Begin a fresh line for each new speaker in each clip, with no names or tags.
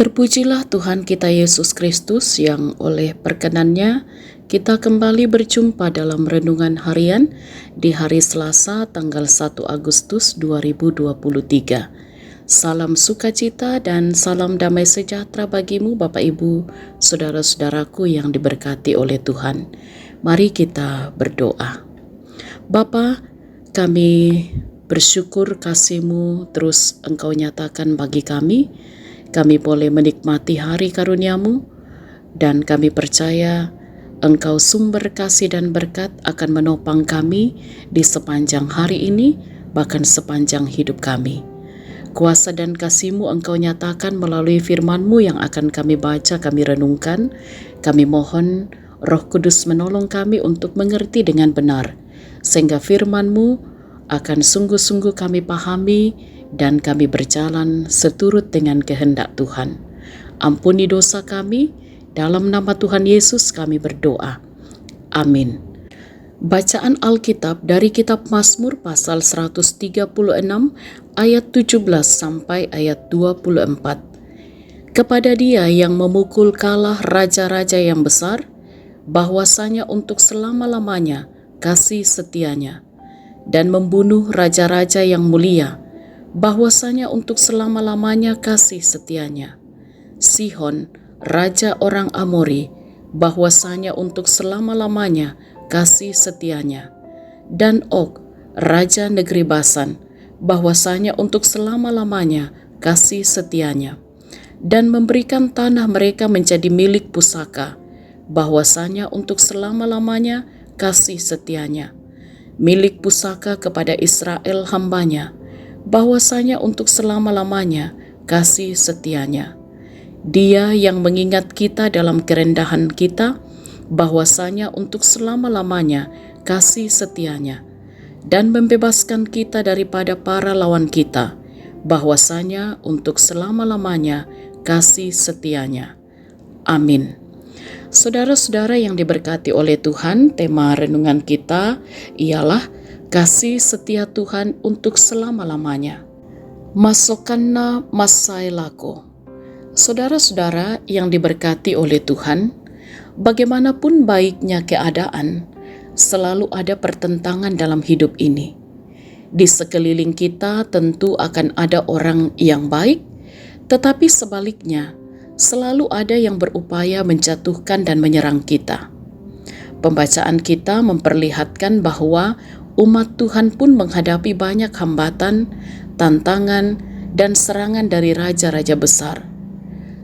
Terpujilah Tuhan kita Yesus Kristus yang oleh perkenannya kita kembali berjumpa dalam renungan harian di hari Selasa tanggal 1 Agustus 2023. Salam sukacita dan salam damai sejahtera bagimu Bapak Ibu, saudara-saudaraku yang diberkati oleh Tuhan. Mari kita berdoa. Bapa, kami bersyukur kasih-Mu terus Engkau nyatakan bagi kami. Kami boleh menikmati hari karunia-Mu, dan kami percaya Engkau sumber kasih dan berkat akan menopang kami di sepanjang hari ini, bahkan sepanjang hidup kami. Kuasa dan kasih-Mu Engkau nyatakan melalui firman-Mu yang akan kami baca, kami renungkan. Kami mohon Roh Kudus menolong kami untuk mengerti dengan benar, sehingga firman-Mu akan sungguh-sungguh kami pahami dan kami berjalan seturut dengan kehendak Tuhan. Ampuni dosa kami, dalam nama Tuhan Yesus kami berdoa. Amin. Bacaan Alkitab dari kitab Mazmur pasal 136 ayat 17 sampai ayat 24. Kepada Dia yang memukul kalah raja-raja yang besar, bahwasanya untuk selama-lamanya kasih setianya, dan membunuh raja-raja yang mulia, bahwasanya untuk selama-lamanya kasih setianya. Sihon, raja orang Amori, bahwasanya untuk selama-lamanya kasih setianya. Dan Og, raja negeri Basan, bahwasanya untuk selama-lamanya kasih setianya. Dan memberikan tanah mereka menjadi milik pusaka, bahwasanya untuk selama-lamanya kasih setianya. Milik pusaka kepada Israel hambanya, bahwasanya untuk selama-lamanya kasih setianya. Dia yang mengingat kita dalam kerendahan kita, bahwasanya untuk selama-lamanya kasih setianya, dan membebaskan kita daripada para lawan kita, bahwasanya untuk selama-lamanya kasih setianya. Amin. Saudara-saudara yang diberkati oleh Tuhan, tema renungan kita ialah kasih setia Tuhan untuk selama-lamanya. Masokanna masailako. Saudara-saudara yang diberkati oleh Tuhan, bagaimanapun baiknya keadaan, selalu ada pertentangan dalam hidup ini. Di sekeliling kita tentu akan ada orang yang baik, tetapi sebaliknya, selalu ada yang berupaya menjatuhkan dan menyerang kita. Pembacaan kita memperlihatkan bahwa umat Tuhan pun menghadapi banyak hambatan, tantangan, dan serangan dari raja-raja besar.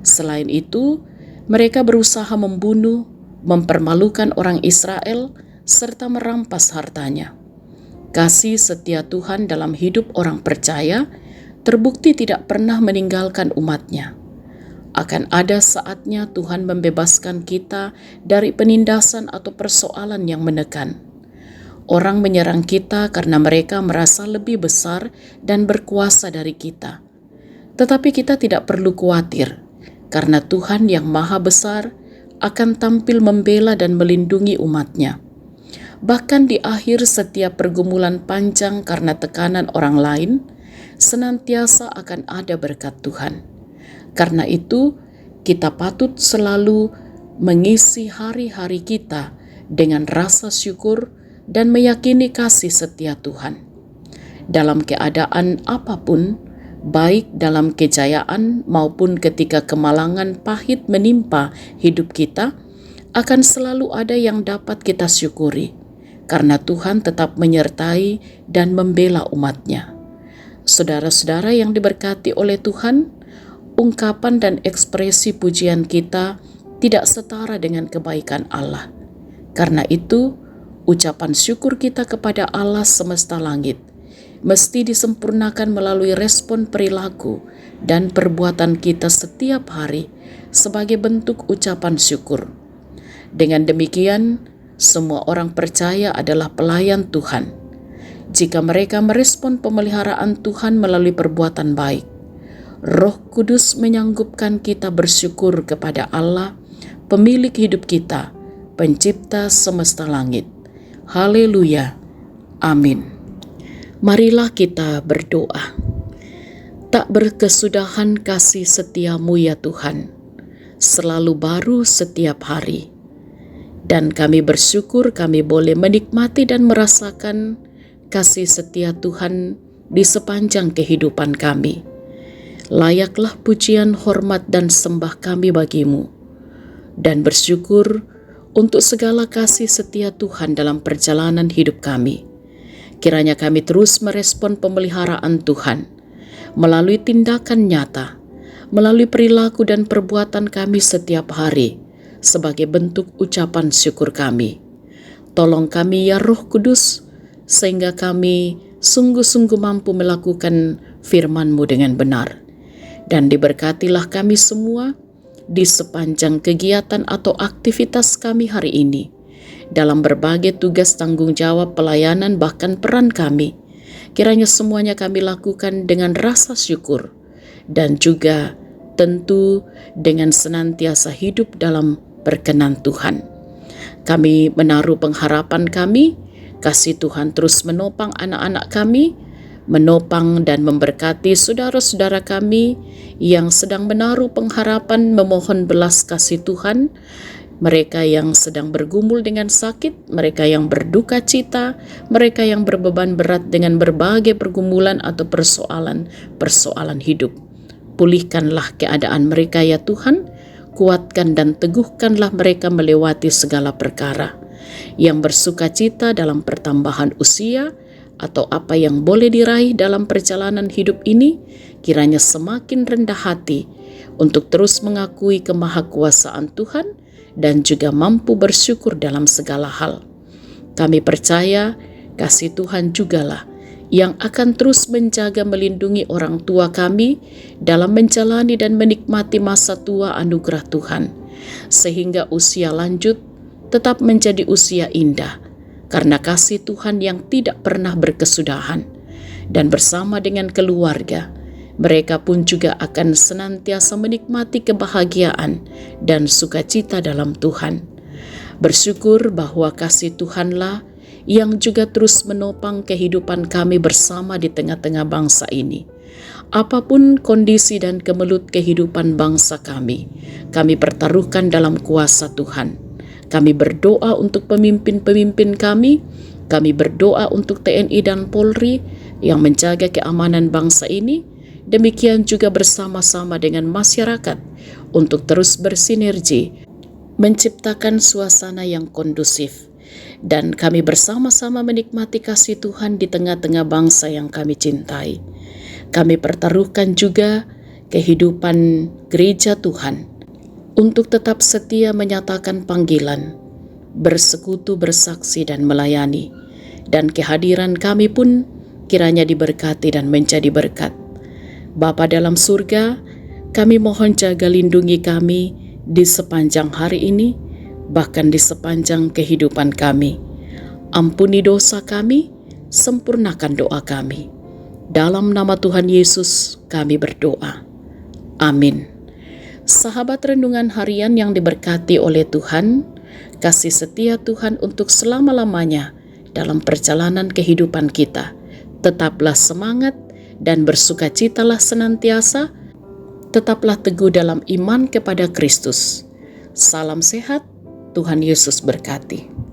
Selain itu, mereka berusaha membunuh, mempermalukan orang Israel, serta merampas hartanya. Kasih setia Tuhan dalam hidup orang percaya terbukti tidak pernah meninggalkan umatnya. Akan ada saatnya Tuhan membebaskan kita dari penindasan atau persoalan yang menekan. Orang menyerang kita karena mereka merasa lebih besar dan berkuasa dari kita. Tetapi kita tidak perlu khawatir, karena Tuhan yang Maha Besar akan tampil membela dan melindungi umatnya. Bahkan di akhir setiap pergumulan panjang karena tekanan orang lain, senantiasa akan ada berkat Tuhan. Karena itu, kita patut selalu mengisi hari-hari kita dengan rasa syukur dan meyakini kasih setia Tuhan. Dalam keadaan apapun, baik dalam kejayaan maupun ketika kemalangan pahit menimpa hidup kita, akan selalu ada yang dapat kita syukuri, karena Tuhan tetap menyertai dan membela umatnya. Saudara-saudara yang diberkati oleh Tuhan, ungkapan dan ekspresi pujian kita tidak setara dengan kebaikan Allah. Karena itu, ucapan syukur kita kepada Allah semesta langit mesti disempurnakan melalui respon perilaku dan perbuatan kita setiap hari sebagai bentuk ucapan syukur. Dengan demikian, semua orang percaya adalah pelayan Tuhan. Jika mereka merespon pemeliharaan Tuhan melalui perbuatan baik, Roh Kudus menyanggupkan kita bersyukur kepada Allah, pemilik hidup kita, pencipta semesta langit. Haleluya. Amin. Marilah kita berdoa. Tak berkesudahan kasih setiamu ya Tuhan, selalu baru setiap hari. Dan kami bersyukur kami boleh menikmati dan merasakan kasih setia Tuhan di sepanjang kehidupan kami. Layaklah pujian, hormat, dan sembah kami bagimu. Dan bersyukur untuk segala kasih setia Tuhan dalam perjalanan hidup kami. Kiranya kami terus merespon pemeliharaan Tuhan melalui tindakan nyata, melalui perilaku dan perbuatan kami setiap hari sebagai bentuk ucapan syukur kami. Tolong kami ya Roh Kudus, sehingga kami sungguh-sungguh mampu melakukan firman-Mu dengan benar. Dan diberkatilah kami semua di sepanjang kegiatan atau aktivitas kami hari ini, dalam berbagai tugas tanggung jawab pelayanan bahkan peran kami. Kiranya semuanya kami lakukan dengan rasa syukur dan juga tentu dengan senantiasa hidup dalam berkenan Tuhan. Kami menaruh pengharapan kami, kasih Tuhan terus menopang anak-anak kami, menopang dan memberkati saudara-saudara kami yang sedang menaruh pengharapan memohon belas kasih Tuhan, mereka yang sedang bergumul dengan sakit, mereka yang berduka cita, mereka yang berbeban berat dengan berbagai pergumulan atau persoalan hidup. Pulihkanlah keadaan mereka ya Tuhan, kuatkan dan teguhkanlah mereka melewati segala perkara. Yang bersuka cita dalam pertambahan usia atau apa yang boleh diraih dalam perjalanan hidup ini, kiranya semakin rendah hati untuk terus mengakui kemahakuasaan Tuhan dan juga mampu bersyukur dalam segala hal. Kami percaya kasih Tuhan jugalah yang akan terus menjaga melindungi orang tua kami dalam menjalani dan menikmati masa tua anugerah Tuhan, sehingga usia lanjut tetap menjadi usia indah, karena kasih Tuhan yang tidak pernah berkesudahan. Dan bersama dengan keluarga, mereka pun juga akan senantiasa menikmati kebahagiaan dan sukacita dalam Tuhan. Bersyukur bahwa kasih Tuhanlah yang juga terus menopang kehidupan kami bersama di tengah-tengah bangsa ini. Apapun kondisi dan kemelut kehidupan bangsa kami pertaruhkan dalam kuasa Tuhan. Kami berdoa untuk pemimpin-pemimpin kami berdoa untuk TNI dan Polri yang menjaga keamanan bangsa ini, demikian juga bersama-sama dengan masyarakat untuk terus bersinergi, menciptakan suasana yang kondusif. Dan kami bersama-sama menikmati kasih Tuhan di tengah-tengah bangsa yang kami cintai. Kami pertaruhkan juga kehidupan gereja Tuhan untuk tetap setia menyatakan panggilan, bersekutu, bersaksi, dan melayani. Dan kehadiran kami pun kiranya diberkati dan menjadi berkat. Bapa dalam surga, kami mohon jaga lindungi kami di sepanjang hari ini, bahkan di sepanjang kehidupan kami. Ampuni dosa kami, sempurnakan doa kami. Dalam nama Tuhan Yesus kami berdoa. Amin. Sahabat renungan harian yang diberkati oleh Tuhan, kasih setia Tuhan untuk selama-lamanya dalam perjalanan kehidupan kita. Tetaplah semangat dan bersukacitalah senantiasa, tetaplah teguh dalam iman kepada Kristus. Salam sehat, Tuhan Yesus berkati.